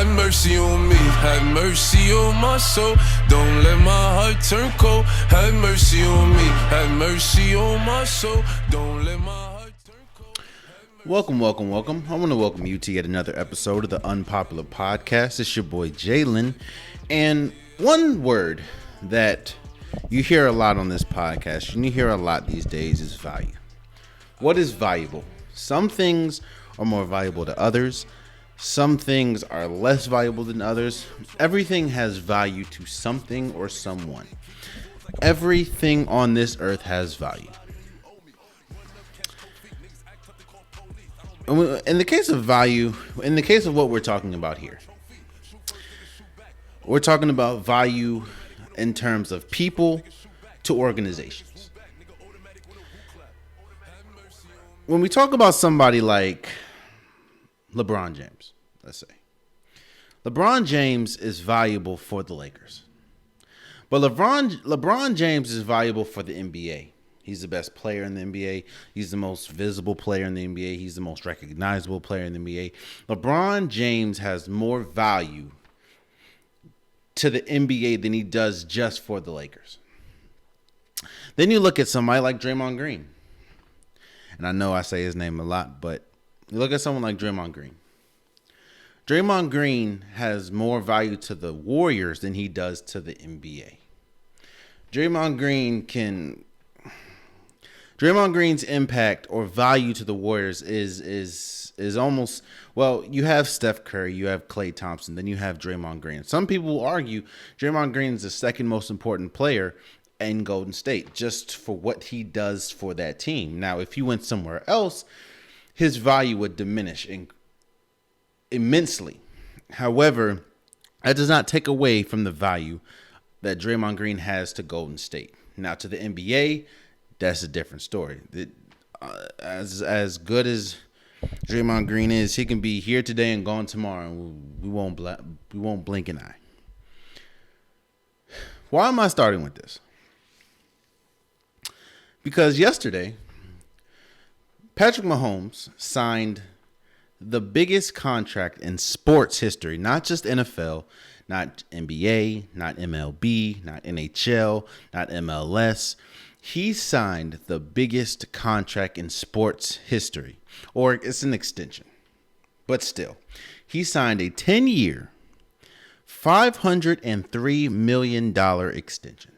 Have mercy on me, have mercy on my soul. Don't let my heart turn cold. Have mercy on me, have mercy on my soul. Don't let my heart turn cold. Welcome. I want to welcome you to yet another episode of the Unpopular Podcast. It's your boy Jalen. And one word that you hear a lot on this podcast, and you hear a lot these days, is value. What is valuable? Some things are more valuable to others. Some things are less valuable than others. Everything has value to something or someone. Everything on this earth has value. In the case of value, in the case of what we're talking about here, we're talking about value in terms of people to organizations. When we talk about somebody like LeBron James, let's say, LeBron James is valuable for the Lakers. But LeBron James is valuable for the NBA. He's the best player in the NBA. He's the most visible player in the NBA. He's the most recognizable player in the NBA. LeBron James has more value to the NBA than he does just for the Lakers. Then you look at somebody like Draymond Green. And I know I say his name a lot, but you look at someone like Draymond Green. Draymond Green has more value to the Warriors than he does to the NBA. Draymond Green's impact or value to the Warriors is almost, well, you have Steph Curry, you have Klay Thompson, then you have Draymond Green. Some people will argue Draymond Green is the second most important player in Golden State just for what he does for that team. Now, if he went somewhere else, his value would diminish immensely. However, that does not take away from the value that Draymond Green has to Golden State. Now, to the NBA, that's a different story. As good as Draymond Green is, he can be here today and gone tomorrow, and we won't blink an eye. Why am I starting with this? Because yesterday, Patrick Mahomes signed the biggest contract in sports history, not just NFL, not NBA, not MLB, not NHL, not MLS. He signed the biggest contract in sports history, or it's an extension, but still, he signed a 10-year, $503 million extension.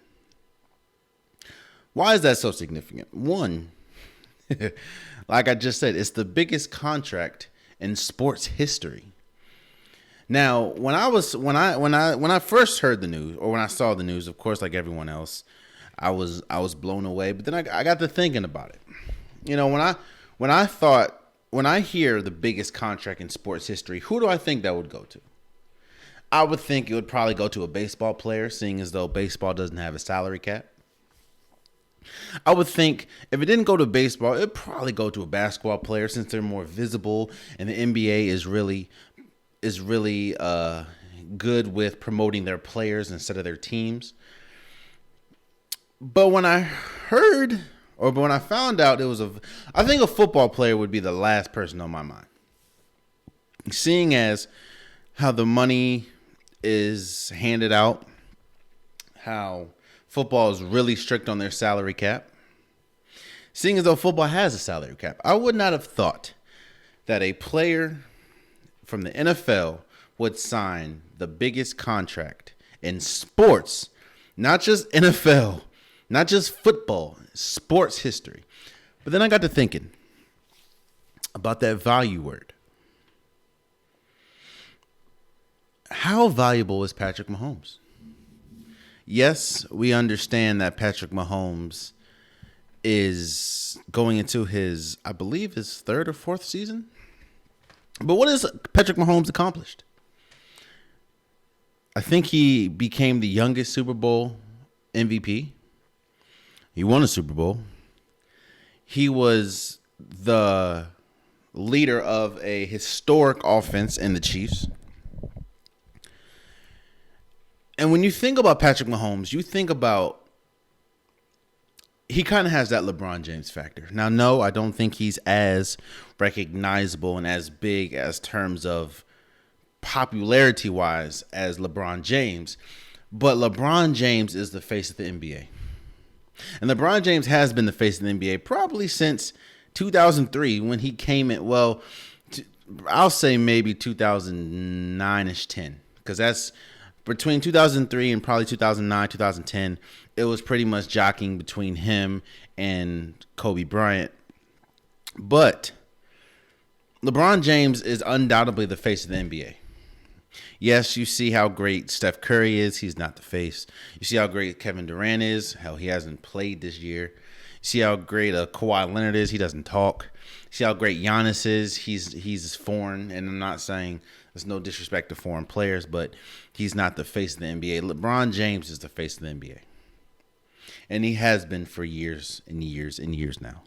Why is that so significant? One, like I just said, it's the biggest contract in sports history. Now, when I first heard the news, or when I saw the news, of course, like everyone else, I was blown away. But then I got to thinking about it. You know, when I hear the biggest contract in sports history, who do I think that would go to? I would think it would probably go to a baseball player, seeing as though baseball doesn't have a salary cap. I would think if it didn't go to baseball, it'd probably go to a basketball player, since they're more visible, and the NBA is really good with promoting their players instead of their teams. But when I found out I think a football player would be the last person on my mind, seeing as how the money is handed out, how football is really strict on their salary cap. Seeing as though football has a salary cap, I would not have thought that a player from the NFL would sign the biggest contract in sports, not just NFL, not just football, sports history. But then I got to thinking about that value word. How valuable is Patrick Mahomes? Yes, we understand that Patrick Mahomes is going into his, I believe, his third or fourth season. But what has Patrick Mahomes accomplished? I think he became the youngest Super Bowl MVP. He won a Super Bowl. He was the leader of a historic offense in the Chiefs. And when you think about Patrick Mahomes, you think about, he kind of has that LeBron James factor. Now, no, I don't think he's as recognizable and as big as terms of popularity wise as LeBron James, but LeBron James is the face of the NBA. And LeBron James has been the face of the NBA probably since 2003 when he came in. Well, I'll say maybe 2009-ish, 10, because that's between 2003 and probably 2009, 2010. It was pretty much jockeying between him and Kobe Bryant. But LeBron James is undoubtedly the face of the NBA. Yes, you see how great Steph Curry is. He's not the face. You see how great Kevin Durant is. Hell, he hasn't played this year. You see how great Kawhi Leonard is. He doesn't talk. You see how great Giannis is. He's foreign, and I'm not saying there's no disrespect to foreign players, but he's not the face of the NBA. LeBron James is the face of the NBA. And he has been for years and years and years now.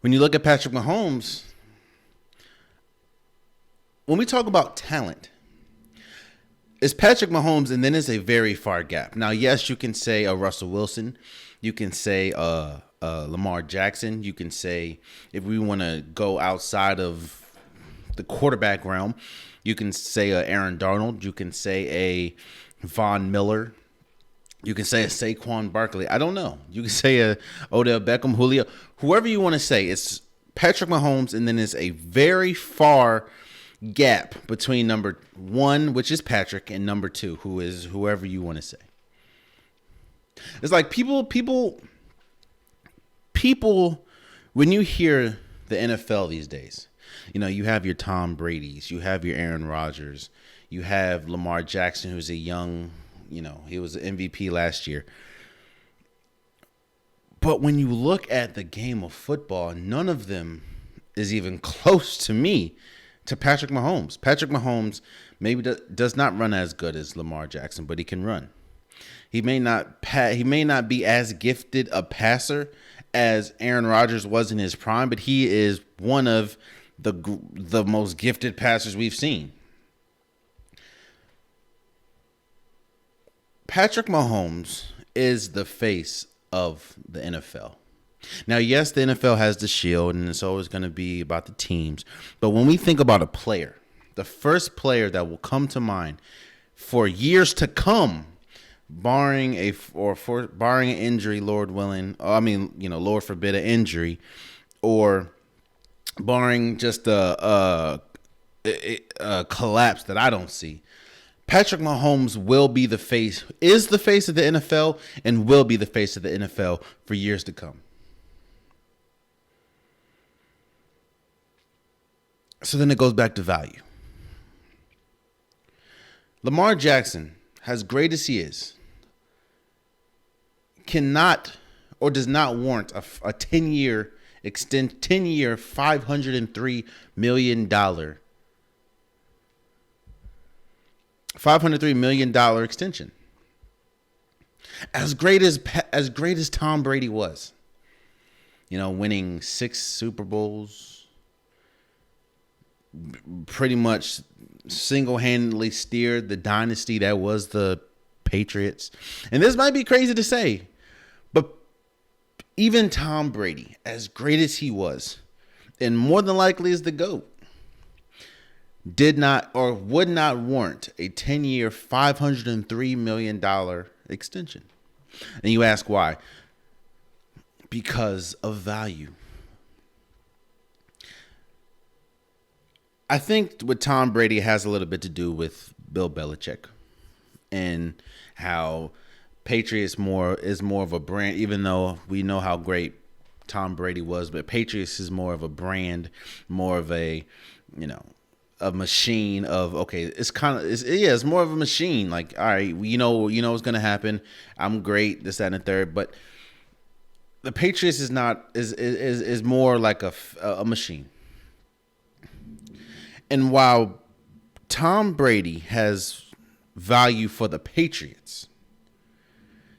When you look at Patrick Mahomes, when we talk about talent, it's Patrick Mahomes, and then it's a very far gap. Now, yes, you can say a Russell Wilson. You can say Lamar Jackson. You can say, if we want to go outside of the quarterback realm, you can say Aaron Darnold. You can say a Von Miller. You can say a Saquon Barkley. I don't know. You can say a Odell Beckham, Julio, whoever you want to say. It's Patrick Mahomes, and then it's a very far gap between number one, which is Patrick, and number two, who is whoever you want to say. It's like people, when you hear the NFL these days, you know, you have your Tom Brady's, you have your Aaron Rodgers, you have Lamar Jackson, who's a young, you know, he was an MVP last year. But when you look at the game of football, none of them is even close to me to Patrick Mahomes. Patrick Mahomes maybe does not run as good as Lamar Jackson, but he can run. He may not be as gifted a passer as Aaron Rodgers was in his prime, but he is one of the most gifted passers we've seen. Patrick Mahomes is the face of the NFL. Now, yes, the NFL has the shield, and it's always going to be about the teams. But when we think about a player, the first player that will come to mind for years to come, barring an injury, Lord willing, Lord forbid an injury, or barring just a collapse that I don't see, Patrick Mahomes is the face of the NFL, and will be the face of the NFL for years to come. So then it goes back to value. Lamar Jackson, as great as he is, cannot or does not warrant a 10-year $503 million extension. As great as Tom Brady was, you know, winning 6 Super Bowls, pretty much single-handedly steered the dynasty that was the Patriots. And this might be crazy to say, but even Tom Brady, as great as he was, and more than likely is the GOAT, did not or would not warrant a 10-year, $503 million extension. And you ask why? Because of value. I think with Tom Brady has a little bit to do with Bill Belichick and how Patriots is more of a brand, even though we know how great Tom Brady was, but Patriots is more of a brand, more of a, a machine of, okay, it's more of a machine. Like, all right, you know what's going to happen. I'm great, this, that, and the third. But the Patriots is more like a machine. And while Tom Brady has value for the Patriots,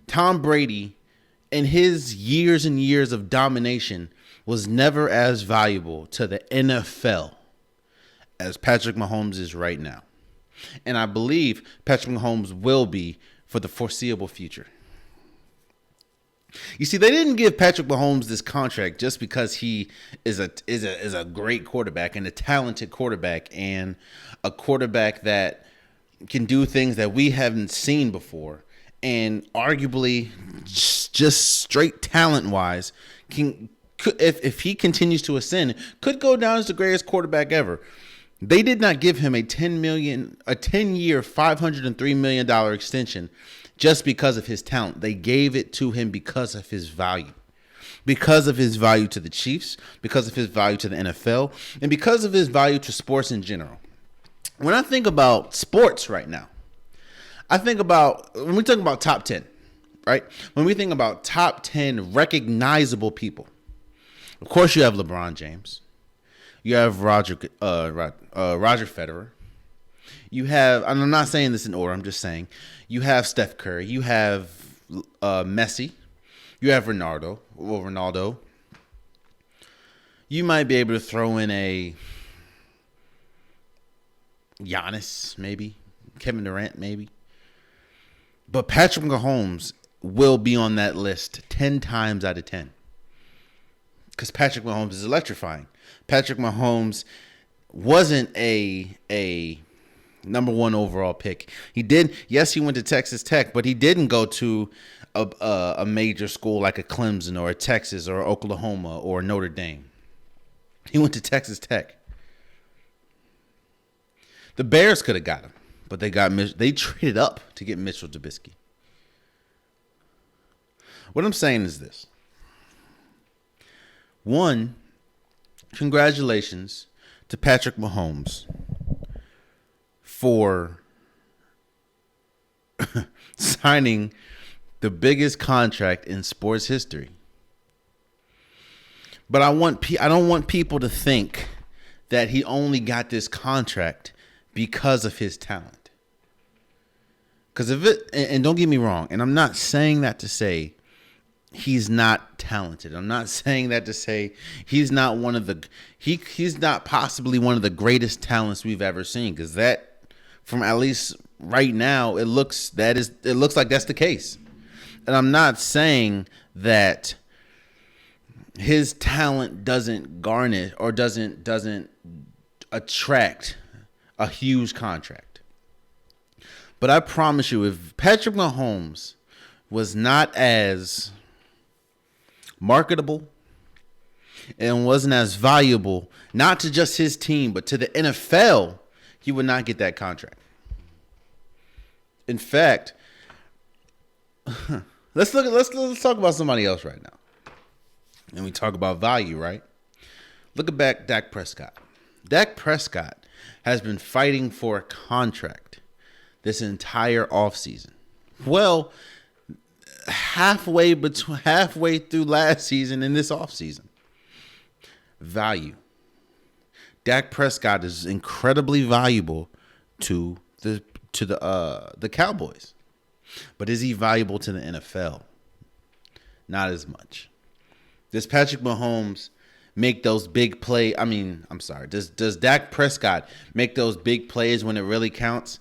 Tom Brady, in his years and years of domination, was never as valuable to the NFL as Patrick Mahomes is right now. And I believe Patrick Mahomes will be for the foreseeable future. You see, they didn't give Patrick Mahomes this contract just because he is a great quarterback and a talented quarterback and a quarterback that can do things that we haven't seen before, and arguably just straight talent wise if he continues to ascend, could go down as the greatest quarterback ever. They did not give him a 10-year, $503 million extension just because of his talent. They gave it to him because of his value. Because of his value to the Chiefs, because of his value to the NFL, and because of his value to sports in general. When I think about sports right now, I think about, when we talk about top 10, right? When we think about top 10 recognizable people, of course you have LeBron James. You have Roger Federer. You have, and I'm not saying this in order, I'm just saying, you have Steph Curry. You have Messi. You have Ronaldo. You might be able to throw in a Giannis, maybe. Kevin Durant, maybe. But Patrick Mahomes will be on that list 10 times out of 10. Because Patrick Mahomes is electrifying. Patrick Mahomes wasn't a number one overall pick. He went to Texas Tech, but he didn't go to a major school like a Clemson or a Texas or Oklahoma or Notre Dame. He went to Texas Tech. The Bears could have got him, but they traded up to get Mitchell Trubisky. What I'm saying is this. One, congratulations to Patrick Mahomes for signing the biggest contract in sports history. But I don't want people to think that he only got this contract because of his talent. Because and don't get me wrong, and I'm not saying that to say he's not talented. I'm not saying that to say he's not he's not possibly one of the greatest talents we've ever seen, because that, from at least right now, it looks like that's the case. And I'm not saying that his talent doesn't garnish or doesn't attract a huge contract. But I promise you, if Patrick Mahomes was not as marketable and wasn't as valuable, not to just his team, but to the NFL, he would not get that contract. In fact, let's talk about somebody else right now. And we talk about value, right? Look at Dak Prescott. Dak Prescott has been fighting for a contract this entire offseason. Well, halfway through last season and this offseason. Value. Dak Prescott is incredibly valuable to the Cowboys. But is he valuable to the NFL? Not as much. Does Patrick Mahomes make those big plays? Does Dak Prescott make those big plays when it really counts?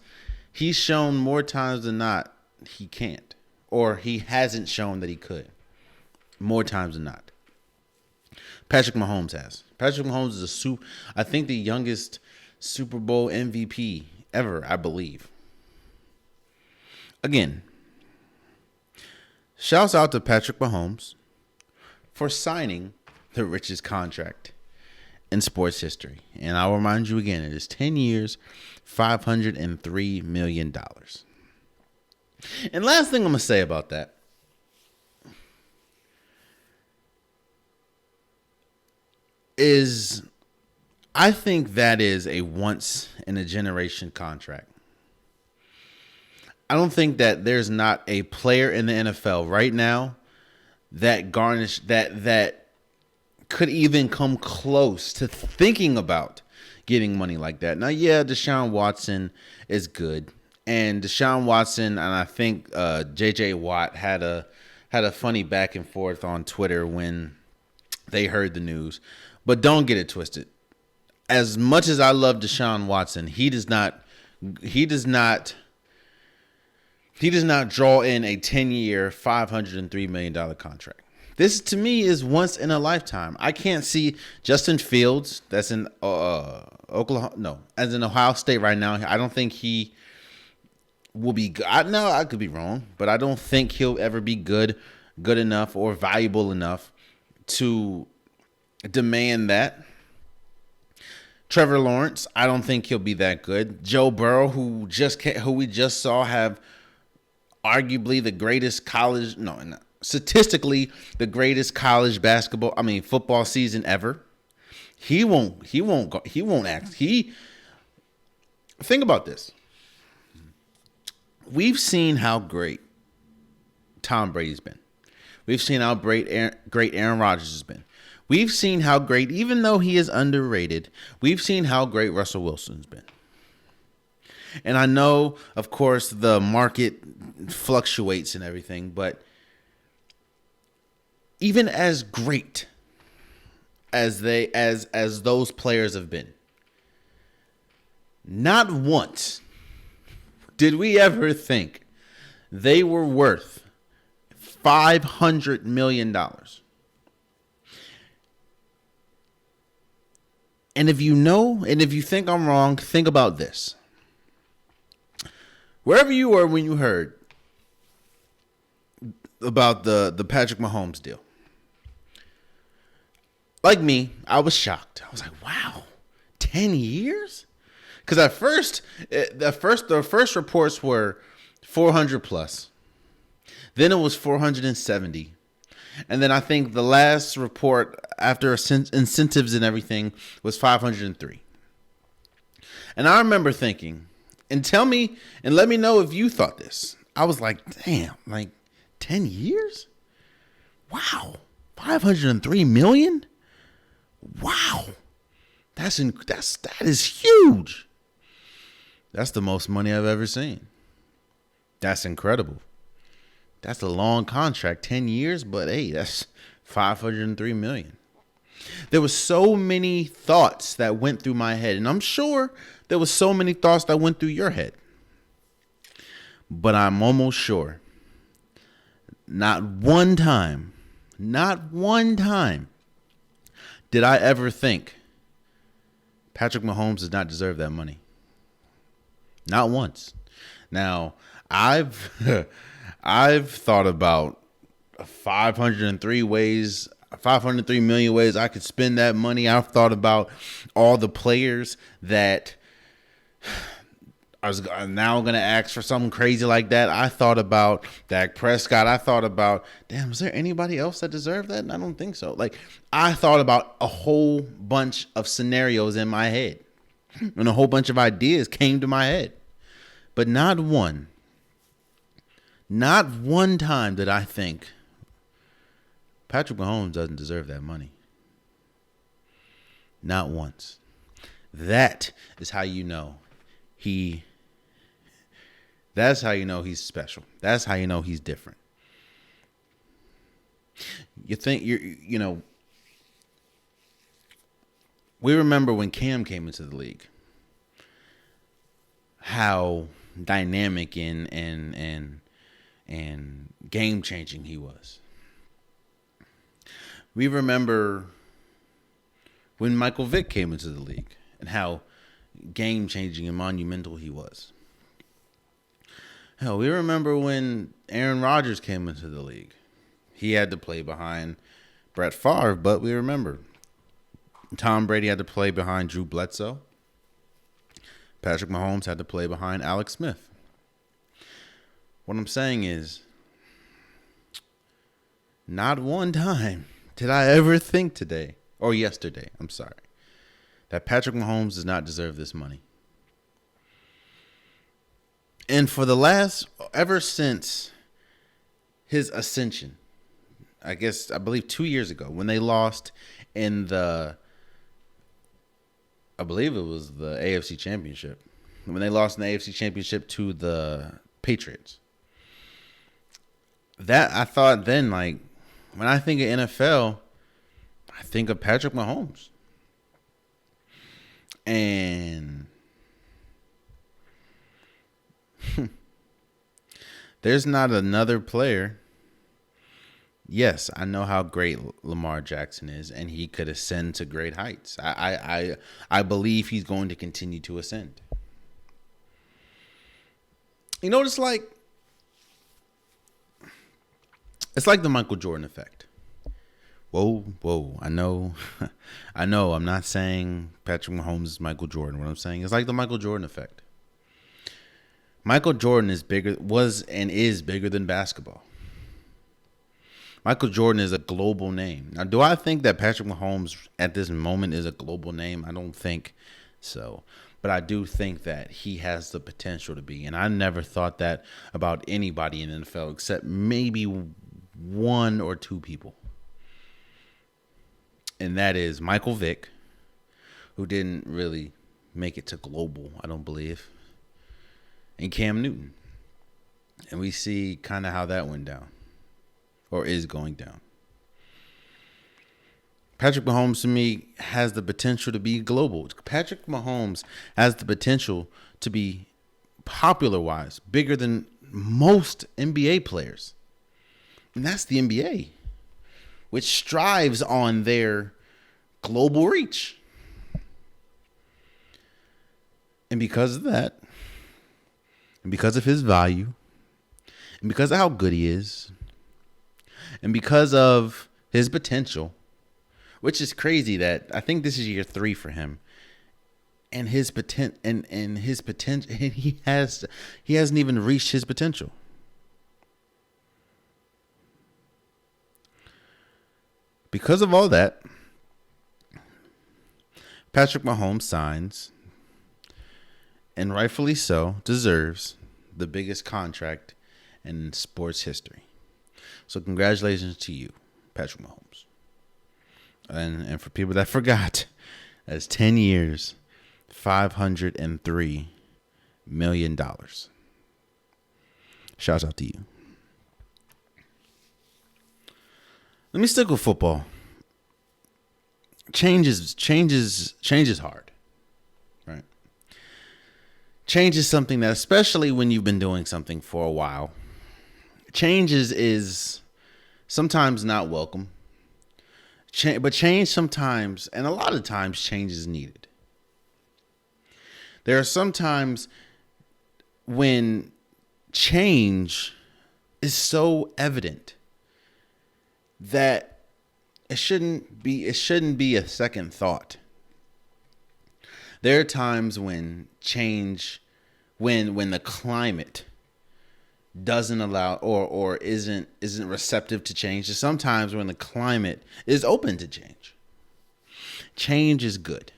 He's shown more times than not he can't. Or he hasn't shown that he could. More times than not. Patrick Mahomes has. Patrick Mahomes is I think the youngest Super Bowl MVP ever, I believe. Again, shouts out to Patrick Mahomes for signing the richest contract in sports history. And I'll remind you again, it is 10 years, $503 million. And last thing I'm going to say about that is I think that is a once in a generation contract. I don't think that there's not a player in the NFL right now that could even come close to thinking about getting money like that. Now, yeah, Deshaun Watson is good. And Deshaun Watson and I think J.J. Watt had a funny back and forth on Twitter when they heard the news. But don't get it twisted. As much as I love Deshaun Watson, he does not He does not draw in a 10-year, $503 million contract. This, to me, is once in a lifetime. I can't see Justin Fields, that's in Oklahoma, no, as in Ohio State right now. I don't think he will be good. I could be wrong, but I don't think he'll ever be good enough or valuable enough to demand that. Trevor Lawrence, I don't think he'll be that good. Joe Burrow, who we just saw have arguably the greatest statistically the greatest college football season ever. He won't act. Think about this. We've seen how great Tom Brady's been. We've seen how great Aaron Rodgers has been. We've seen how great, even though he is underrated, we've seen how great Russell Wilson's been. And I know, of course, the market fluctuates and everything, but even as great as those players have been, not once did we ever think they were worth $500 million. And if you think I'm wrong, think about this. Wherever you were when you heard about the Patrick Mahomes deal, like me, I was shocked. I was like, wow, 10 years? Because at first, the first reports were 400 plus. Then it was 470. And then I think the last report after incentives and everything was 503. And I remember thinking, and let me know if you thought this. I was like, damn, like 10 years? Wow. 503 million? Wow. That is huge. That's the most money I've ever seen. That's incredible. That's a long contract, 10 years, but hey, that's 503 million. There were so many thoughts that went through my head, and I'm sure there was so many thoughts that went through your head. But I'm almost sure not one time did I ever think Patrick Mahomes does not deserve that money. Not once. Now, I've thought about 503 million ways I could spend that money. I've thought about all the players that are now going to ask for something crazy like that. I thought about Dak Prescott. I thought about, damn, is there anybody else that deserved that? I don't think so. Like, I thought about a whole bunch of scenarios in my head, and a whole bunch of ideas came to my head. But not one time did I think Patrick Mahomes doesn't deserve that money. Not once. That is how you know that's how you know he's special. That's how you know he's different. We remember when Cam came into the league, how dynamic and game changing he was. We remember when Michael Vick came into the league and how game changing and monumental he was. Hell, we remember when Aaron Rodgers came into the league. He had to play behind Brett Favre, but we remember Tom Brady had to play behind Drew Bledsoe. Patrick Mahomes had to play behind Alex Smith. What I'm saying is, not one time did I ever think yesterday, that Patrick Mahomes does not deserve this money. And ever since his ascension, I believe 2 years ago, when they lost in I believe it was the AFC Championship, when they lost in the AFC Championship to the Patriots. That I thought then, like, when I think of NFL, I think of Patrick Mahomes. And There's not another player. Yes, I know how great Lamar Jackson is, and he could ascend to great heights. I believe he's going to continue to ascend. You know what it's like? It's like the Michael Jordan effect. Whoa. I know. I'm not saying Patrick Mahomes is Michael Jordan. What I'm saying is like the Michael Jordan effect. Michael Jordan is bigger than basketball. Michael Jordan is a global name. Now, do I think that Patrick Mahomes at this moment is a global name? I don't think so. But I do think that he has the potential to be. And I never thought that about anybody in the NFL except maybe one or two people. And that is Michael Vick, who didn't really make it to global, I don't believe, and Cam Newton. And we see kind of how that went down, or is going down. Patrick Mahomes, to me, has the potential to be global. Patrick Mahomes has the potential to be, popular-wise, bigger than most NBA players. And that's the NBA, which strives on their global reach. And because of that, and because of his value, and because of how good he is, and because of his potential, which is crazy that I think this is year 3 for him, and his potential, and he hasn't even reached his potential. Because of all that, Patrick Mahomes signs, and rightfully so, deserves the biggest contract in sports history. So congratulations to you, Patrick Mahomes. And for people that forgot, that's 10 years, $503 million. Shouts out to you. Let me stick with football. Change is hard, right? Change is something that, especially when you've been doing something for a while, change is sometimes not welcome. But change sometimes, and a lot of times, change is needed. There are some times when change is so evident that it shouldn't be a second thought. There are times when change, when the climate doesn't allow or isn't receptive to change. There's sometimes when the climate is open to change. Change is good.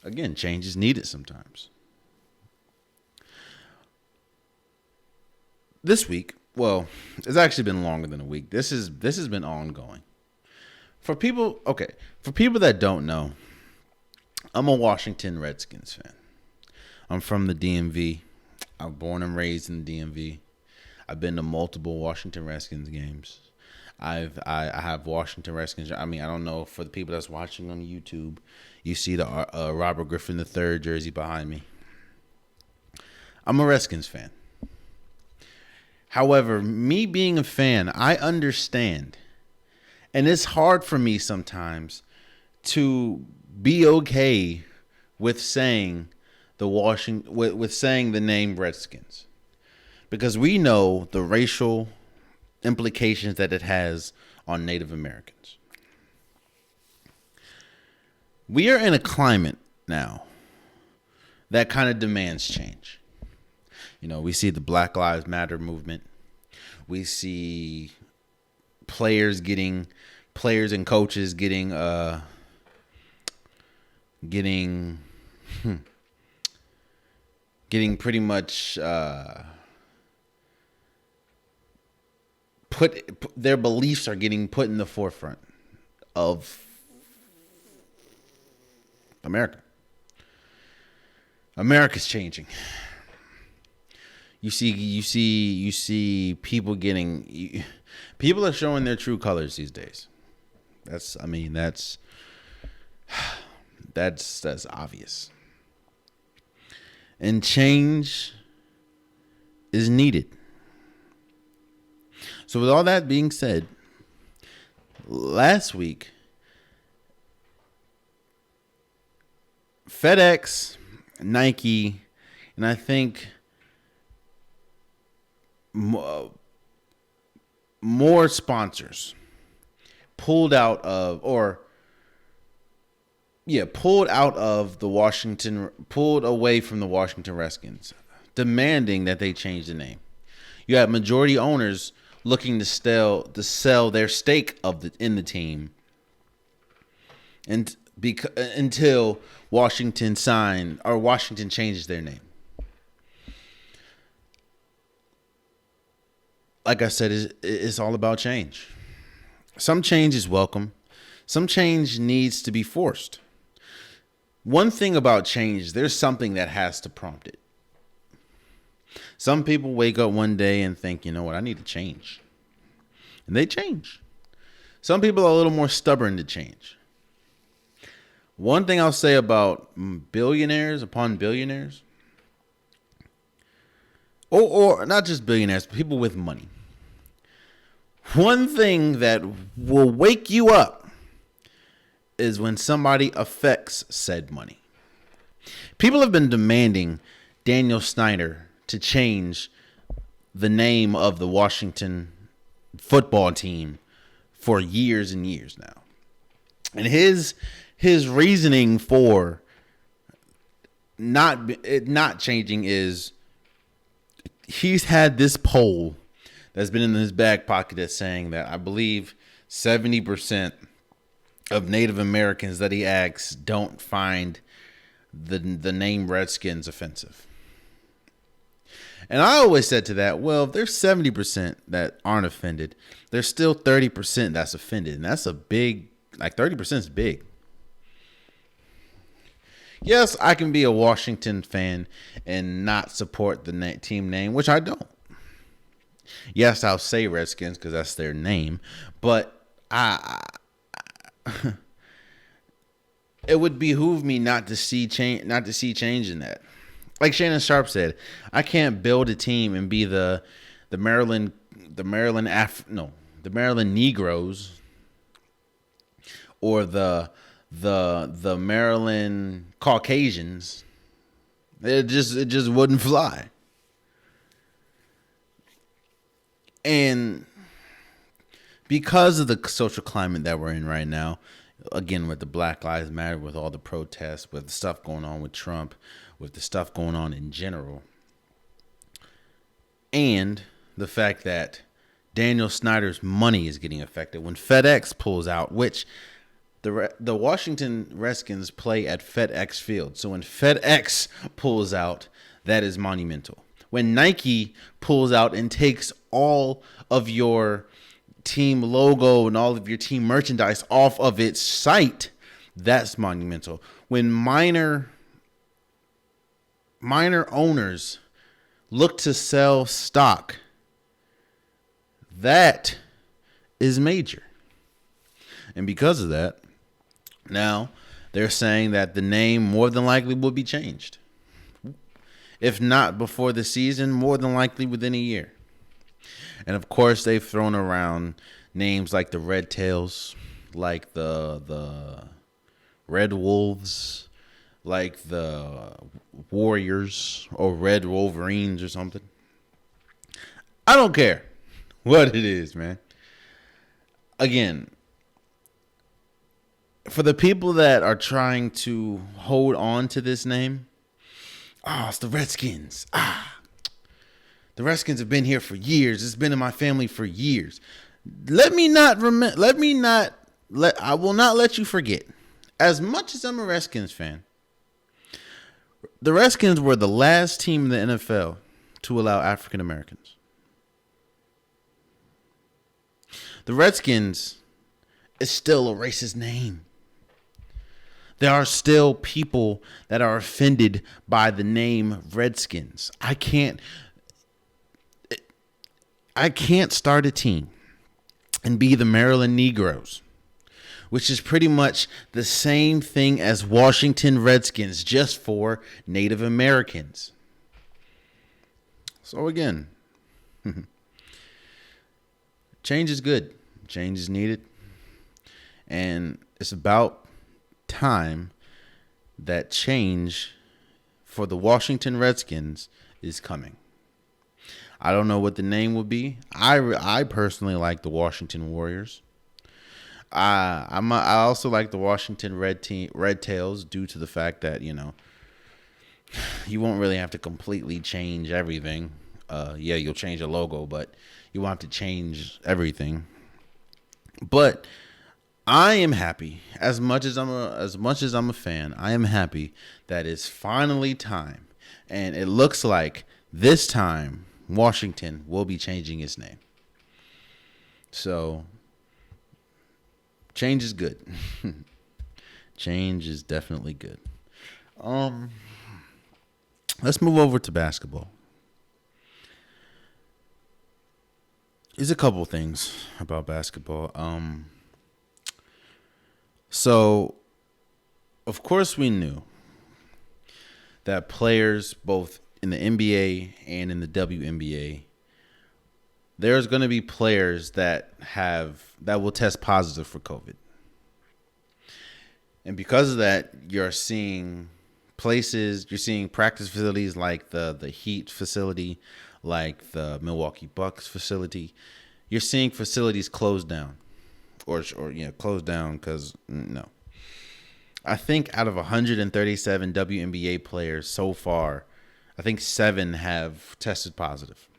Again, change is needed sometimes. This week, well, it's actually been longer than a week. This has been ongoing. For people that don't know, I'm a Washington Redskins fan. I'm from the DMV. I was born and raised in the DMV. I've been to multiple Washington Redskins games. I have Washington Redskins. I mean, I don't know, for the people that's watching on YouTube, you see the Robert Griffin III jersey behind me. I'm a Redskins fan. However, me being a fan, I understand. And it's hard for me sometimes to be okay with saying with saying the name Redskins, because we know the racial implications that it has on Native Americans. We are in a climate now that kind of demands change. You know, we see the Black Lives Matter movement. We see players and coaches getting pretty much their beliefs are getting put in the forefront of America. America's changing. You see people are showing their true colors these days. That's obvious. And change is needed. So with all that being said, last week, FedEx, Nike, and I think more sponsors pulled away from the Washington Redskins, demanding that they change the name. You have majority owners looking to sell their stake in the team, and until Washington changes their name. Like I said, it's all about change. Some change is welcome. Some change needs to be forced. One thing about change, there's something that has to prompt it. Some people wake up one day and think, you know what, I need to change. And they change. Some people are a little more stubborn to change. One thing I'll say about billionaires upon billionaires, or not just billionaires, but people with money. One thing that will wake you up is when somebody affects said money. People have been demanding Daniel Snyder to change the name of the Washington football team for years and years now. And his reasoning for not changing is he's had this poll that's been in his back pocket that's saying that I believe 70% of Native Americans that he asks don't find the name Redskins offensive. And I always said to that, well, if there's 70% that aren't offended, there's still 30% that's offended. And that's a big, 30% is big. Yes, I can be a Washington fan and not support the team name, which I don't. Yes, I'll say Redskins because that's their name, but it would behoove me not to see change in that. Like Shannon Sharp said, I can't build a team and be the Maryland Negroes or the Maryland Caucasians. It just wouldn't fly. And because of the social climate that we're in right now, again, with the Black Lives Matter, with all the protests, with the stuff going on with Trump, with the stuff going on in general, and the fact that Daniel Snyder's money is getting affected when FedEx pulls out, which the Washington Redskins play at FedEx Field. So when FedEx pulls out, that is monumental. When Nike pulls out and takes all of your team logo and all of your team merchandise off of its site, that's monumental. When minor owners look to sell stock, that is major. And because of that, now they're saying that the name more than likely will be changed. If not before the season, more than likely within a year. And of course, they've thrown around names like the Red Tails, like the Red Wolves, like the Warriors or Red Wolverines or something. I don't care what it is, man. Again, for the people that are trying to hold on to this name, it's the Redskins. The Redskins have been here for years. It's been in my family for years. I will not let you forget. As much as I'm a Redskins fan, the Redskins were the last team in the NFL to allow African Americans. The Redskins is still a racist name. There are still people that are offended by the name Redskins. I can't start a team and be the Maryland Negroes, which is pretty much the same thing as Washington Redskins, just for Native Americans. So again, change is good. Change is needed. And it's about time that change for the Washington Redskins is coming. I don't know what the name will be. I personally like the Washington Warriors. I also like the Washington Red Tails due to the fact that you won't really have to completely change everything. Yeah, you'll change the logo, but you won't have to change everything. But I am happy as much as I'm a fan. I am happy that it's finally time, and it looks like this time Washington will be changing its name. So change is good. Change is definitely good. Let's move over to basketball. There's a couple things about basketball. So, of course, we knew that players, both in the NBA and in the WNBA, there's going to be players that will test positive for COVID. And because of that, you're seeing practice facilities like the Heat facility, like the Milwaukee Bucks facility. You're seeing facilities closed down. Or closed down because no. I think out of 137 WNBA players so far, I think 7 have tested positive.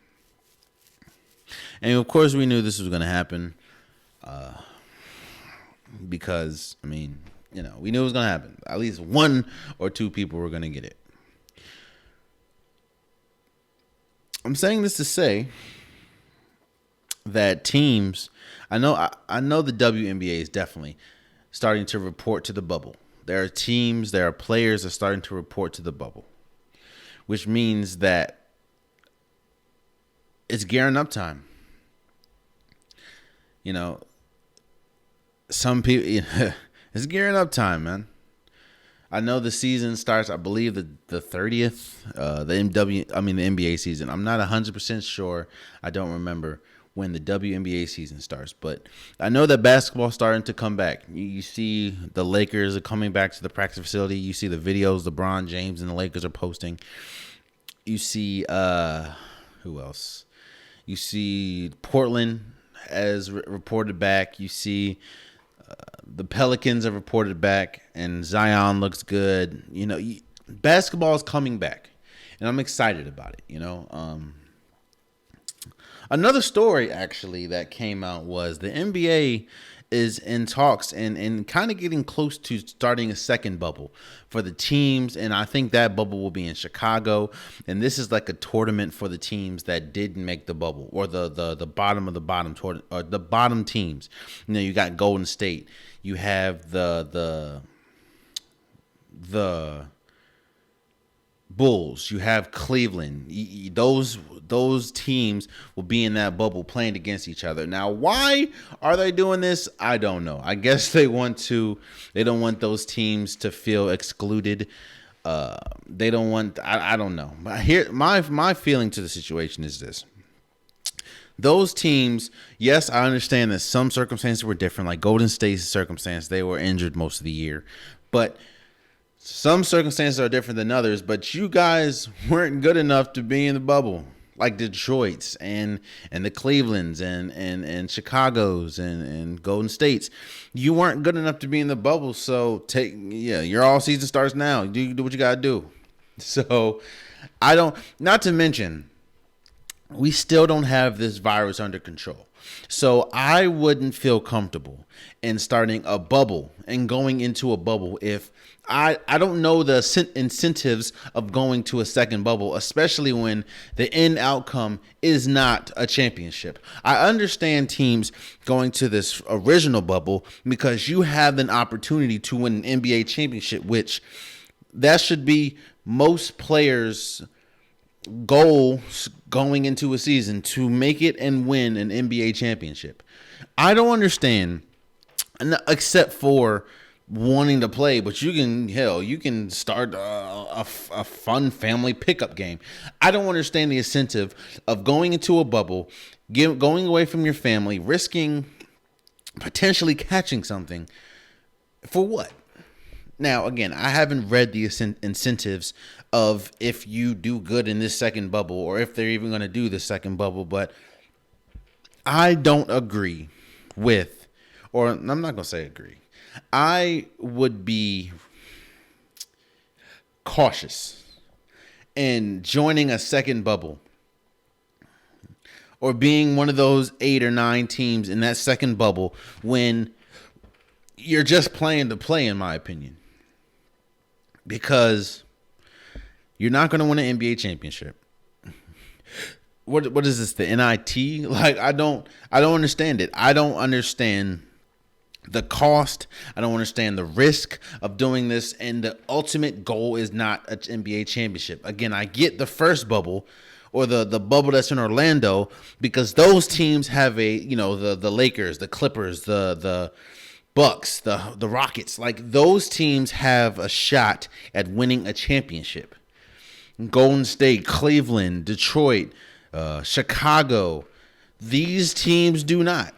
And of course, we knew this was going to happen because, we knew it was going to happen. At least 1 or 2 people were going to get it. I'm saying this to say that teams, I know the WNBA is definitely starting to report to the bubble. There are players that are starting to report to the bubble, which means that it's gearing up time. Some people, it's gearing up time, man. I know the season starts, I believe, the 30th, the NBA season. I'm not 100% sure. I don't remember when the WNBA season starts, but I know that basketball is starting to come back. You see the Lakers are coming back to the practice facility. You see the videos LeBron James and the Lakers are posting. You see, who else? You see Portland has reported back. You see the Pelicans have reported back, and Zion looks good. Basketball is coming back, and I'm excited about it. Another story actually that came out was the NBA is in talks and kind of getting close to starting a second bubble for the teams, and I think that bubble will be in Chicago. And this is like a tournament for the teams that didn't make the bubble, or the bottom of the bottom or the bottom teams. You got Golden State, you have the Bulls, you have Cleveland. Those teams will be in that bubble playing against each other. Now, why are they doing this? I don't know. I guess they don't want those teams to feel excluded. They don't want, I don't know. But here, my feeling to the situation is this. Those teams, yes, I understand that some circumstances were different, like Golden State's circumstance. They were injured most of the year. But some circumstances are different than others, but you guys weren't good enough to be in the bubble, like Detroit's and the Clevelands and Chicago's and Golden State's. You weren't good enough to be in the bubble, so your all season starts now. Do what you gotta do. So not to mention, we still don't have this virus under control. So I wouldn't feel comfortable in starting a bubble and going into a bubble if I don't know the incentives of going to a second bubble, especially when the end outcome is not a championship. I understand teams going to this original bubble because you have an opportunity to win an NBA championship, which that should be most players' goal going into a season, to make it and win an NBA championship. I don't understand, except for wanting to play, but you can start a fun family pickup game. I don't understand the incentive of going into a bubble, going away from your family, risking potentially catching something for what? Now, again, I haven't read the incentives of if you do good in this second bubble or if they're even going to do the second bubble, but I don't agree with, or I'm not going to say agree. I would be cautious in joining a second bubble or being one of those 8 or 9 teams in that second bubble when you're just playing to play, in my opinion. Because you're not going to win an NBA championship. What is this, the NIT? Like, I don't understand it. I don't understand the cost. I don't understand the risk of doing this. And the ultimate goal is not an NBA championship. Again, I get the first bubble or the bubble that's in Orlando because those teams have the Lakers, the Clippers, the Bucks, the Rockets, like those teams have a shot at winning a championship. Golden State, Cleveland, Detroit, Chicago, these teams do not.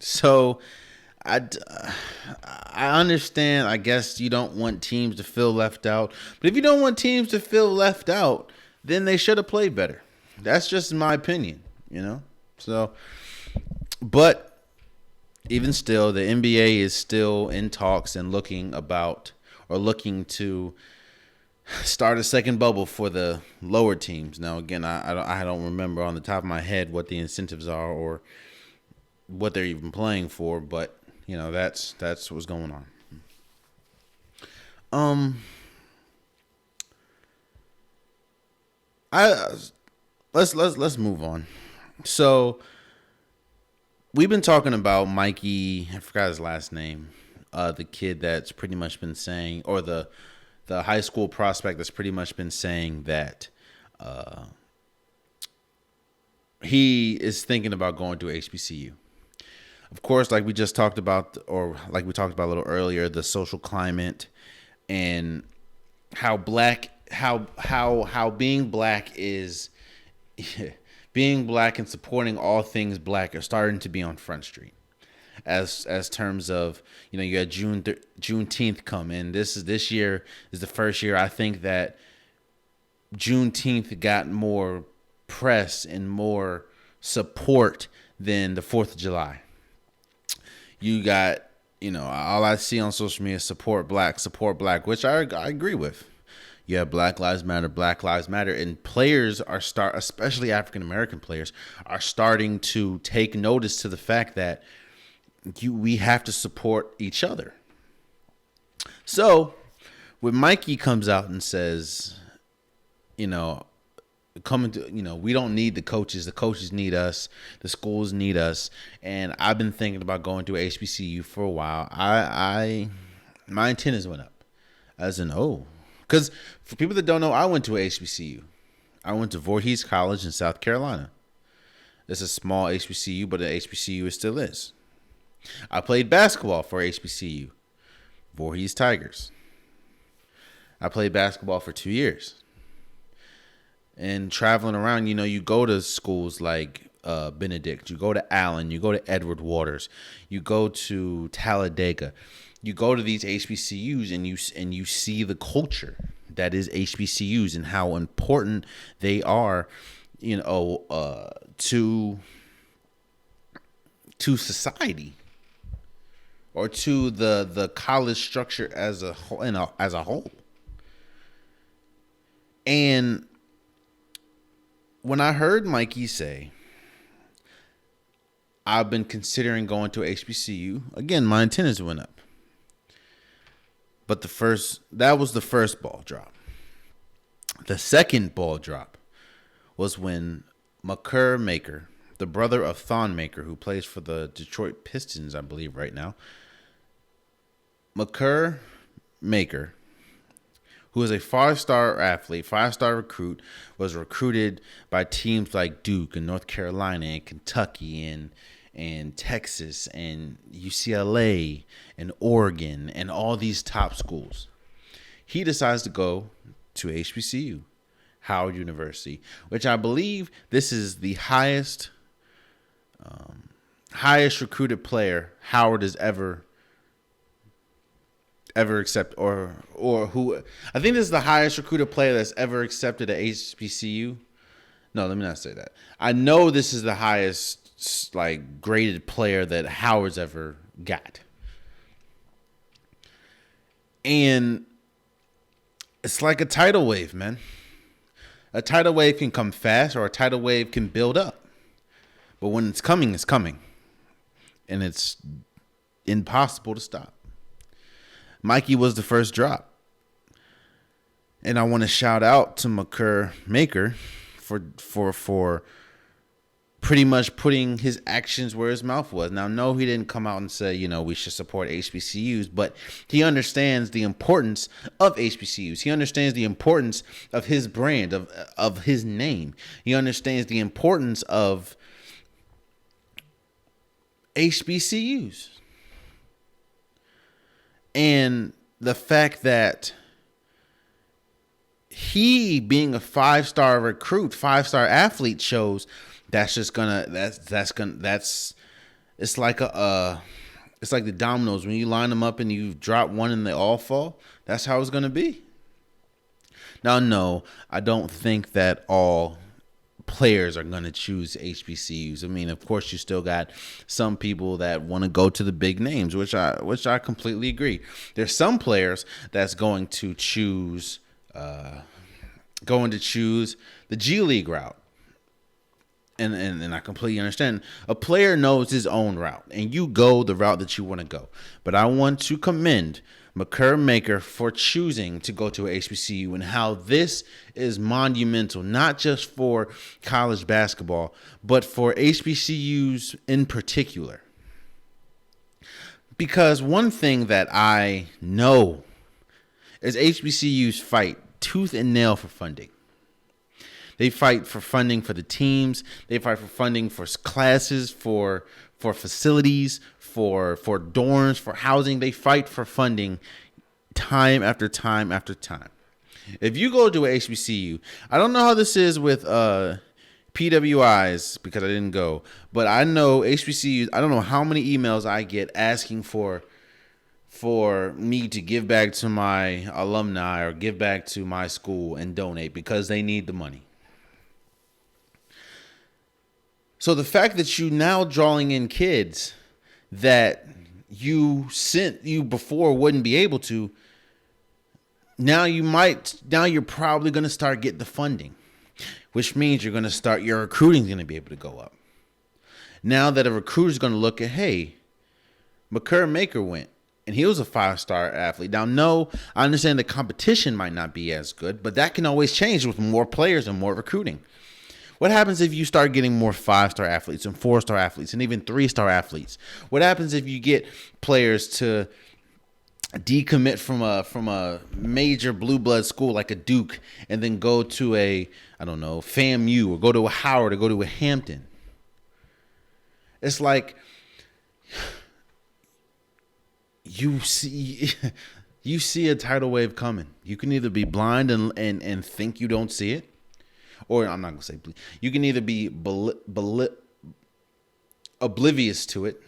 So I understand, I guess you don't want teams to feel left out. But if you don't want teams to feel left out, then they should have played better. That's just my opinion, So, but even still, the NBA is still in talks and looking to start a second bubble for the lower teams. Now, again, I don't remember on the top of my head what the incentives are or what they're even playing for, but that's what's going on. Let's move on. So we've been talking about Mikey, I forgot his last name, the kid that's pretty much been saying, or the high school prospect that's pretty much been saying that he is thinking about going to HBCU. Of course, like we just talked about, or like we talked about a little earlier, the social climate and how being black is being black and supporting all things black are starting to be on Front Street. As terms of, you had Juneteenth come in. This year is the first year I think that Juneteenth got more press and more support than the 4th of July. You got, all I see on social media is support black, which I agree with. You have Black Lives Matter, and players especially African American players, are starting to take notice to the fact that we have to support each other. So when Mikey comes out and says, we don't need the coaches need us, the schools need us, and I've been thinking about going to HBCU for a while. My antennas went up as because for people that don't know, I went to a HBCU. I went to Voorhees College in South Carolina. It's a small HBCU, but an HBCU it still is. I played basketball for HBCU, Voorhees Tigers. I played basketball for 2 years. And traveling around, you go to schools like Benedict, you go to Allen, you go to Edward Waters, you go to Talladega. You go to these HBCUs and you see the culture that is HBCUs and how important they are, to society or to the college structure as a whole. And when I heard Mikey say, I've been considering going to HBCU, again, my antennas went up. But that was the first ball drop. The second ball drop was when Makur Maker, the brother of Thon Maker, who plays for the Detroit Pistons, I believe, right now. Makur Maker, who is a 5-star athlete, 5-star recruit, was recruited by teams like Duke and North Carolina and Kentucky and Texas and UCLA and Oregon and all these top schools. He decides to go to HBCU, Howard University, which I believe this is the highest recruited player Howard has ever accepted, or who I think this is the highest recruited player that's ever accepted at HBCU. No, let me not say that. I know this is the highest graded player that Howard's ever got. And it's like a tidal wave, man. A tidal wave can come fast, or a tidal wave can build up. But when it's coming, it's coming. And it's impossible to stop. Mikey was the first drop. And I want to shout out to Makur Maker for pretty much putting his actions where his mouth was. Now, no, he didn't come out and say, we should support HBCUs, but he understands the importance of HBCUs. He understands the importance of his brand, of his name. He understands the importance of HBCUs. And the fact that he, being a 5-star recruit, 5-star athlete, shows it's like the dominoes. When you line them up and you drop one and they all fall, that's how it's gonna be. Now, no, I don't think that all players are going to choose HBCUs. I mean, of course, you still got some people that want to go to the big names, which I completely agree. There's some players that's going to choose the G League route. And I completely understand. A player knows his own route, and you go the route that you want to go. But I want to commend Makur Maker for choosing to go to a HBCU, and how this is monumental, not just for college basketball, but for HBCUs in particular. Because one thing that I know is HBCUs fight tooth and nail for funding. They fight for funding for the teams. They fight for funding for classes, for facilities, for dorms, for housing. They fight for funding time after time after time. If you go to a HBCU, I don't know how this is with PWIs because I didn't go, but I know HBCUs, I don't know how many emails I get asking for me to give back to my alumni or give back to my school and donate because they need the money. So the fact that you now drawing in kids that you before wouldn't be able to, now you're probably going to start getting the funding, which means your recruiting is going to be able to go up. Now that a recruiter is going to look at, hey, Makur Maker went, and he was a 5-star athlete. Now, no, I understand the competition might not be as good, but that can always change with more players and more recruiting. What happens if you start getting more 5-star athletes and 4-star athletes and even 3-star athletes? What happens if you get players to decommit from a major blue blood school like a Duke and then go to a, I don't know, FAMU, or go to a Howard, or go to a Hampton? It's like you see a tidal wave coming. You can either be blind and think you don't see it, or I'm not going to say you can either be oblivious to it,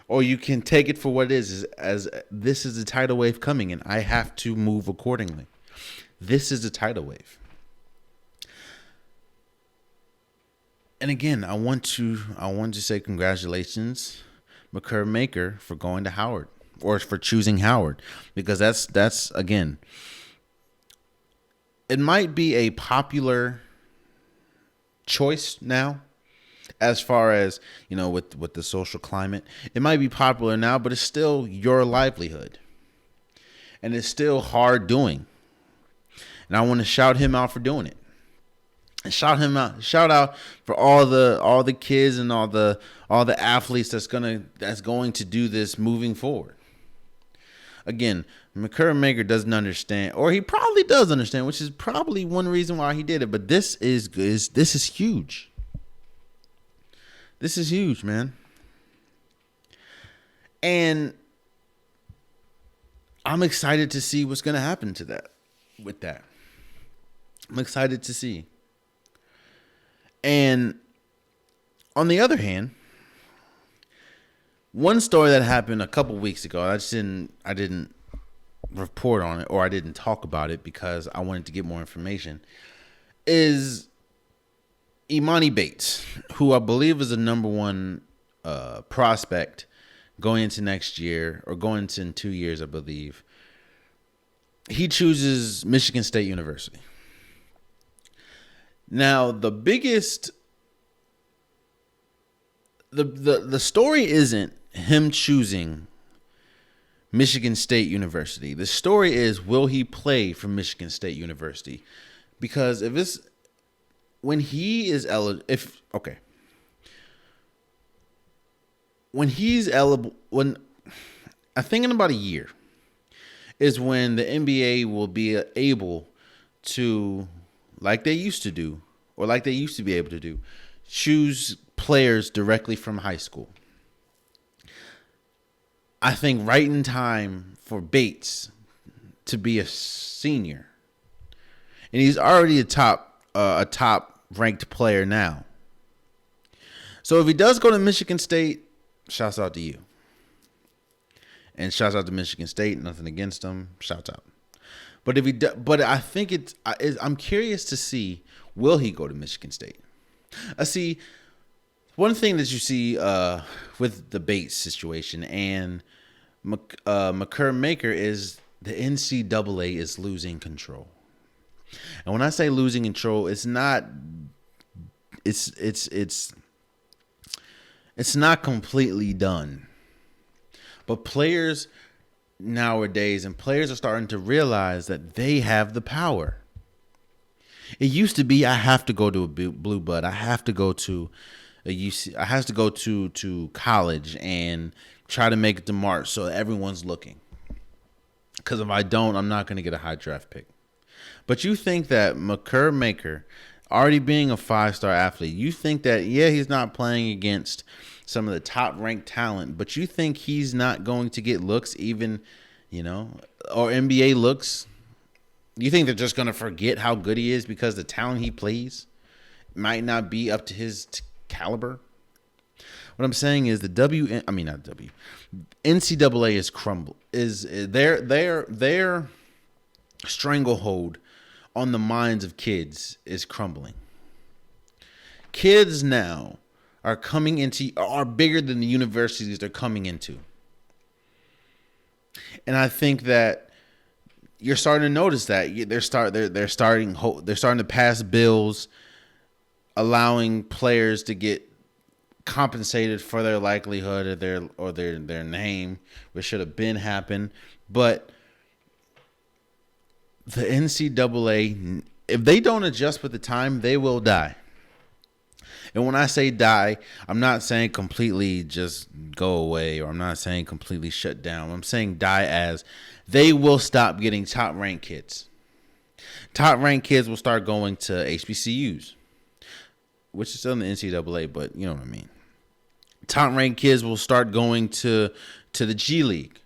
or you can take it for what it is, as this is a tidal wave coming and I have to move accordingly. This is a tidal wave. And again, I want to say congratulations, Makur Maker, for going to Howard, or for choosing Howard, because that's again, it might be a popular choice now, as far as, with the social climate. It might be popular now, but it's still your livelihood, and it's still hard doing. And I want to shout him out for doing it. And shout out for all the kids and all the athletes that's going to do this moving forward. Again, Makur Maker doesn't understand, or he probably does understand, which is probably one reason why he did it. But this is huge. This is huge, man. And I'm excited to see what's going to happen to that. With that, I'm excited to see. And on the other hand, one story that happened a couple weeks ago, I didn't report on it, or I didn't talk about it because I wanted to get more information, is Imani Bates, who I believe is the number one prospect going into next year, or going into in 2 years, I believe. He chooses Michigan State University. Now, the biggest, the story isn't him choosing Michigan State University. The story is, will he play for Michigan State University? Because if it's, when he is eligible, when he's eligible, when I think in about a year is when the NBA will be able to, like they used to do, or like they used to be able to do, choose players directly from high school. I think right in time for Bates to be a senior, and he's already a top ranked player now. So if he does go to Michigan State, shouts out to you. And shouts out to Michigan State. Nothing against them. Shouts out. But if he, but I think I'm curious to see, will he go to Michigan State? I see one thing that you see with the Bates situation and Makur Maker is the NCAA is losing control. And when I say losing control, it's not. It's not completely done. But players nowadays, and players are starting to realize that they have the power. It used to be, I have to go to a blue blood. I have to go to a UC. I have to go to college and try to make it to March so everyone's looking. Because if I don't, I'm not going to get a high draft pick. But you think that Makur Maker, already being a 5-star athlete, you think that, yeah, he's not playing against some of the top ranked talent, but you think he's not going to get looks, even, or NBA looks? You think they're just going to forget how good he is because the talent he plays might not be up to his caliber? What I'm saying is NCAA is crumble, is their stranglehold on the minds of kids is crumbling. Kids now are bigger than the universities they're coming into. And I think that you're starting to notice that they're starting to pass bills allowing players to get compensated for their likelihood or their name, which should have been happened. But the NCAA, if they don't adjust with the time, they will die. And when I say die, I'm not saying completely just go away, or I'm not saying completely shut down. I'm saying die as they will stop getting top-ranked kids. Top-ranked kids will start going to HBCUs, which is still in the NCAA, but you know what I mean. Top-ranked kids will start going to the G League.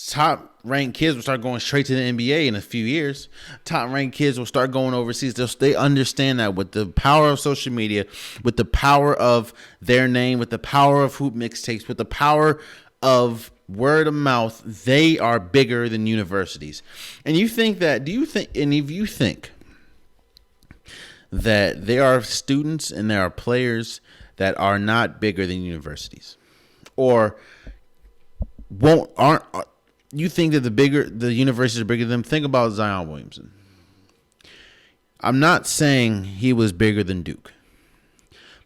Top-ranked kids will start going straight to the NBA in a few years. Top-ranked kids will start going overseas. They understand that with the power of social media, with the power of their name, with the power of hoop mixtapes, with the power of word of mouth, they are bigger than universities. And if you think that there are students and there are players that are not bigger than universities, or aren't you think that the universities are bigger than them? Think about Zion Williamson. I'm not saying he was bigger than Duke,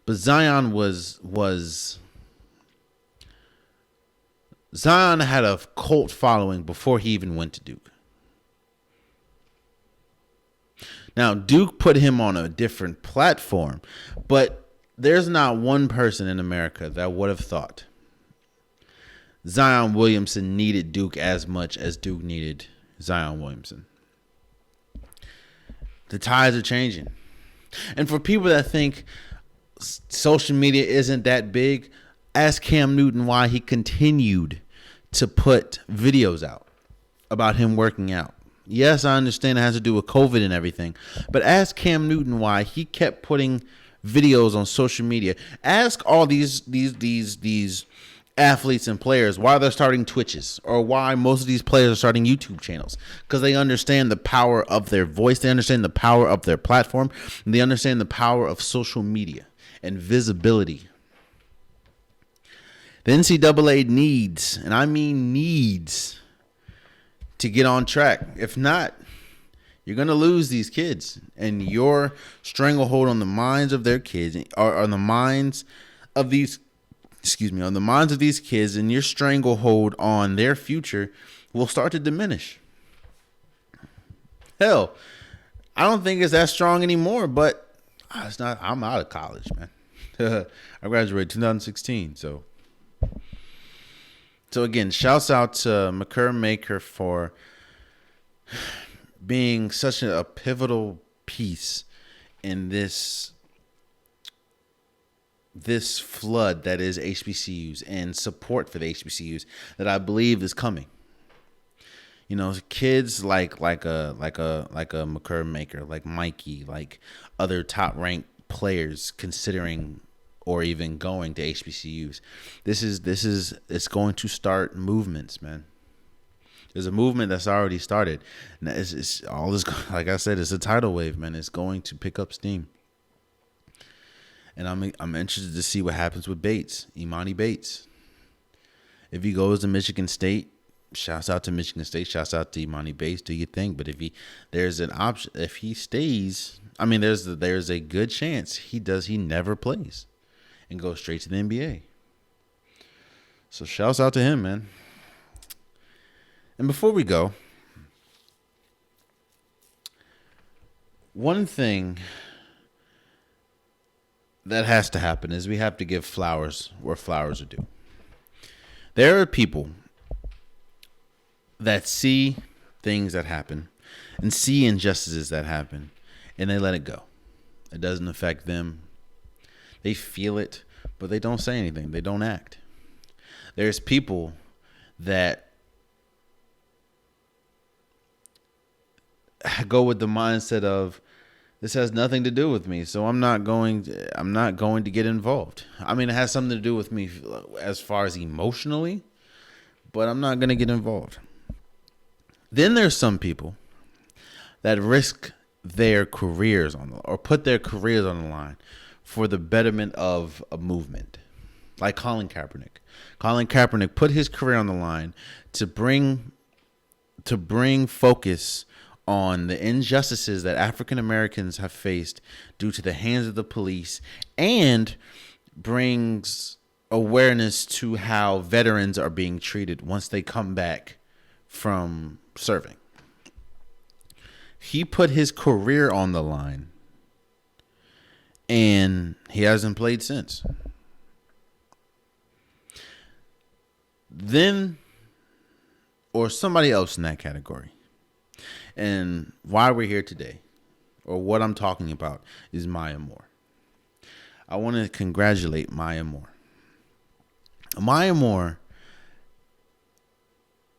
but Zion Zion had a cult following before he even went to Duke. Now, Duke put him on a different platform, but there's not one person in America that would have thought Zion Williamson needed Duke as much as Duke needed Zion Williamson. The tides are changing. And for people that think social media isn't that big. Ask Cam Newton why he continued to put videos out about him working out. Yes, I understand it has to do with COVID and everything, but ask Cam Newton why he kept putting videos on social media. Ask all these athletes and players why they're starting Twitches, or why most of these players are starting YouTube channels, because they understand the power of their voice, they understand the power of their platform, and they understand the power of social media and visibility. The NCAA needs, and I mean needs, to get on track. If not, you're going to lose these kids, and your stranglehold on the minds of their kids, or on the minds of these, on the minds of these kids, and your stranglehold on their future will start to diminish. Hell, I don't think it's that strong anymore, but it's not. I'm out of college, man. I graduated 2016, so again, shouts out to Makur Maker for being such a pivotal piece in this flood that is HBCUs, and support for the HBCUs that I believe is coming. You know, kids like a Makur Maker, like Mikey, like other top ranked players considering or even going to HBCUs. It's going to start movements, man. There's a movement that's already started. And it's all this, like I said, it's a tidal wave, man. It's going to pick up steam. And I'm interested to see what happens with Bates, Imani Bates. If he goes to Michigan State, shouts out to Michigan State, shouts out to Imani Bates, do your thing. But there's an option, if he stays, I mean, there's a good chance he never plays and goes straight to the NBA. So shouts out to him, man. And before we go, one thing that has to happen is we have to give flowers where flowers are due. There are people that see things that happen and see injustices that happen, and they let it go. It doesn't affect them. They feel it, but they don't say anything. They don't act. There's people that go with the mindset of, this has nothing to do with me, so I'm not going to get involved. I mean, it has something to do with me as far as emotionally, but I'm not going to get involved. Then there's some people that risk their careers or put their careers on the line for the betterment of a movement, like Colin Kaepernick. Colin Kaepernick put his career on the line to bring focus on the injustices that African Americans have faced due to the hands of the police, and brings awareness to how veterans are being treated once they come back from serving. He put his career on the line, and he hasn't played since. Then, or somebody else in that category. And why we're here today, or what I'm talking about, is Maya Moore. I want to congratulate Maya Moore. Maya Moore,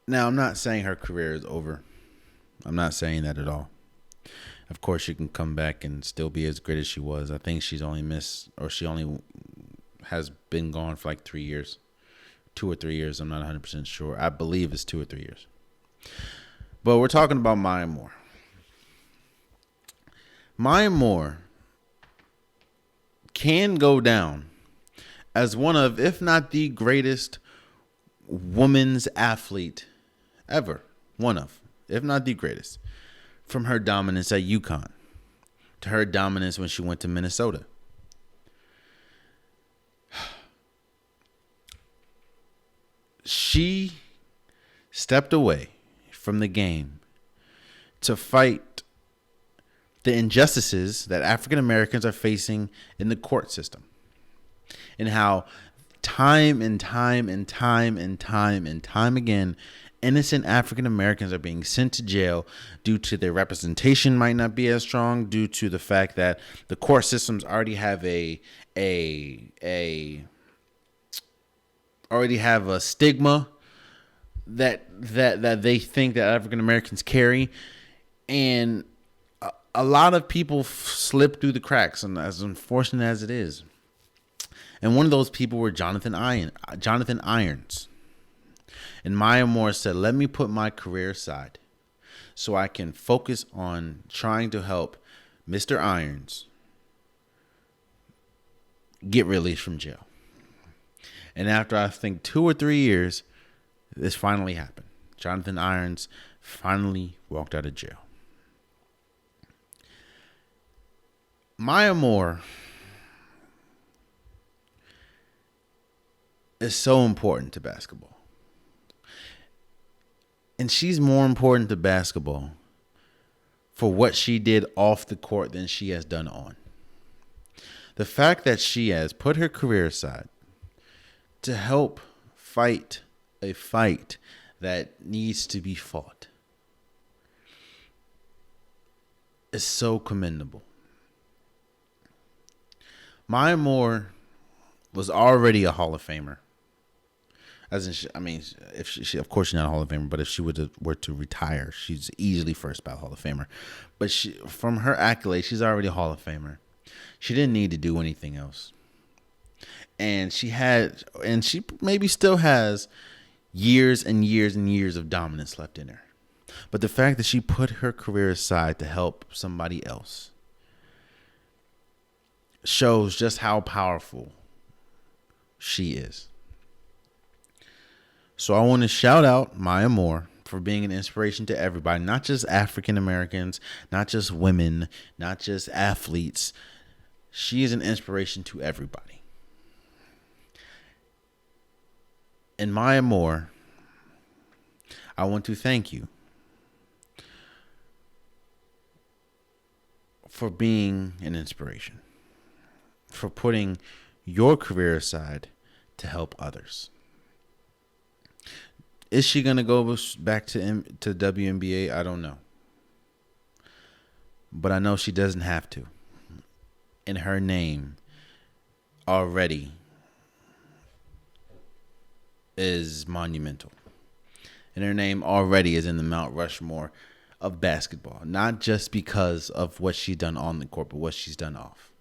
now I'm not saying her career is over. I'm not saying that at all. Of course, she can come back and still be as great as she was. I think she only has been gone for like 3 years. 2 or 3 years. I'm not 100% sure. I believe it's 2 or 3 years. But we're talking about Maya Moore. Maya Moore can go down as one of, if not the greatest women's athlete ever. One of, if not the greatest. From her dominance at UConn to her dominance when she went to Minnesota. She stepped away from the game to fight the injustices that African Americans are facing in the court system, and how time and time again, innocent African Americans are being sent to jail due to their representation might not be as strong, due to the fact that the court systems already have a stigma that they think that African Americans carry, and a lot of people slip through the cracks, and as unfortunate as it is. And one of those people were Jonathan Irons. And Maya Moore said, "Let me put my career aside so I can focus on trying to help Mr. Irons get released from jail." And after I think 2 or 3 years, this finally happened. Jonathan Irons finally walked out of jail. Maya Moore is so important to basketball. And she's more important to basketball for what she did off the court than she has done on. The fact that she has put her career aside to help fight a fight that needs to be fought is so commendable. Maya Moore was already a Hall of Famer. As in, if she, of course, she's not a Hall of Famer, but if she were to retire, she's easily first ballot Hall of Famer. But from her accolades, she's already a Hall of Famer. She didn't need to do anything else. And she maybe still has years and years and years of dominance left in her. But the fact that she put her career aside to help somebody else shows just how powerful she is. So I want to shout out Maya Moore for being an inspiration to everybody, not just African Americans, not just women, not just athletes. She is an inspiration to everybody. And Maya Moore, I want to thank you for being an inspiration, for putting your career aside to help others. Is she going to go back to WNBA? I don't know. But I know she doesn't have to. And her name already is monumental. And her name already is in the Mount Rushmore of basketball. Not just because of what she's done on the court, but what she's done off.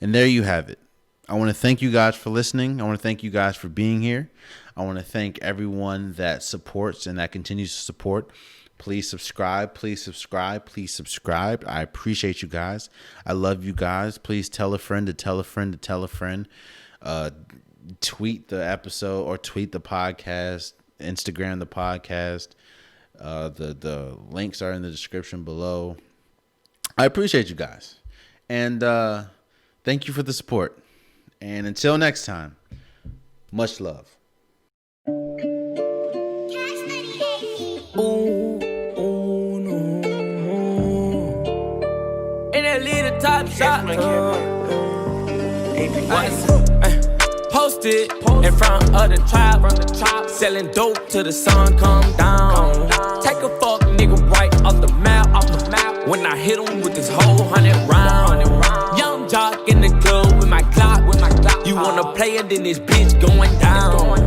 And there you have it. I want to thank you guys for listening. I want to thank you guys for being here. I want to thank everyone that supports and that continues to support. Please subscribe. Please subscribe. Please subscribe. I appreciate you guys. I love you guys. Please tell a friend to tell a friend to tell a friend. Tweet the episode or tweet the podcast. Instagram the podcast. The links are in the description below. I appreciate you guys. And thank you for the support. And until next time, much love. In that little top shop, posted in front of the trap, selling dope till the sun come down. Take a fuck nigga right off the map. When I hit him with this whole 100 round. Young jock in the club with my clock. You wanna play it, then this bitch going down.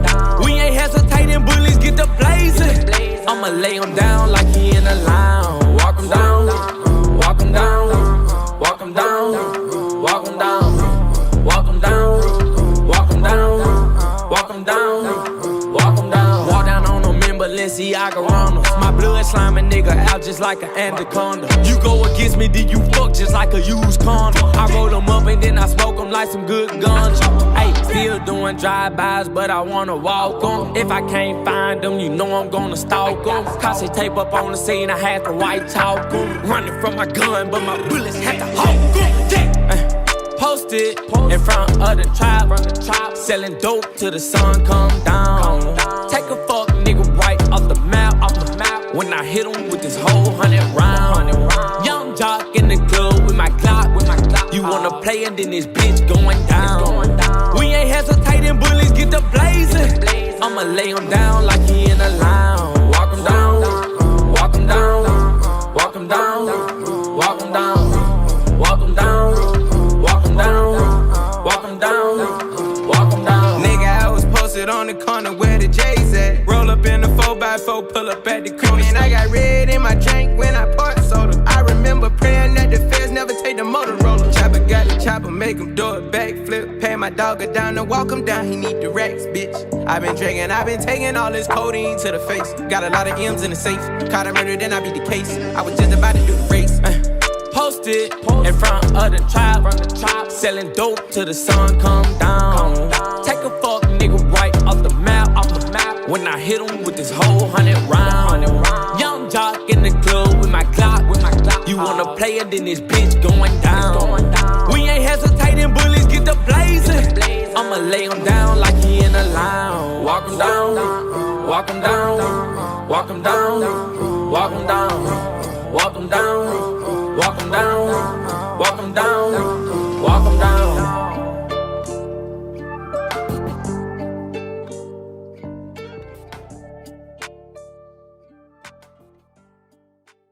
We ain't hesitating, bullies get the blazing. I'ma lay him down like he in a lounge. Walk him down, walk him down, walk him down, walk him down, walk him down, walk him down, walk him down, walk him down. Walk down on them in Balenciaga Ronalds. My blood sliming nigga out just like an anaconda. You go against me, then you fuck just like a used condom. I roll them up and then I smoke them like some good guns. Hey, still doing drive-bys, but I wanna walk them. If I can't find them, you know I'm gonna stalk them. Cause tape up on the scene, I had to white talk them. Running from my gun, but my bullets had to hold them. Posted in front of the trap, selling dope till the sun come down. Take a fuck nigga right off the map. When I hit him with this whole 100 round. Young jock in the club with my clock. You wanna play and then this bitch going down. We ain't hesitating, bullies get the blazing. I'ma lay him down like he in a lounge. Walk him down, walk him down, walk him down, walk him down, walk him down, walk him down, walk him down, walk him down. Nigga, I was posted on the corner where the J's at. Roll up in the 4x4, pull up at the corner. And I got red in my drink when I poured soda. I remember praying that the feds never take the Motorola. Chopper got the chopper, make him do a backflip. Pay my dog down and walk him down, he need the racks, bitch. I been drinking, I been taking all this codeine to the face. Got a lot of M's in the safe. Caught a murder, then I beat the case. I was just about to do the race. Posted in front of the tribe, selling dope till the sun come down. Take a fuck nigga right off the map, when I hit him with this whole 100 round. Young jock in the club with my Glock. You wanna play it, then this bitch going down. We ain't hesitating, bullets get the blazing. I'ma lay him down like he in a lounge. Walk him down, walk him down, walk him down, walk him down, walk him down, walk him down, walk him down.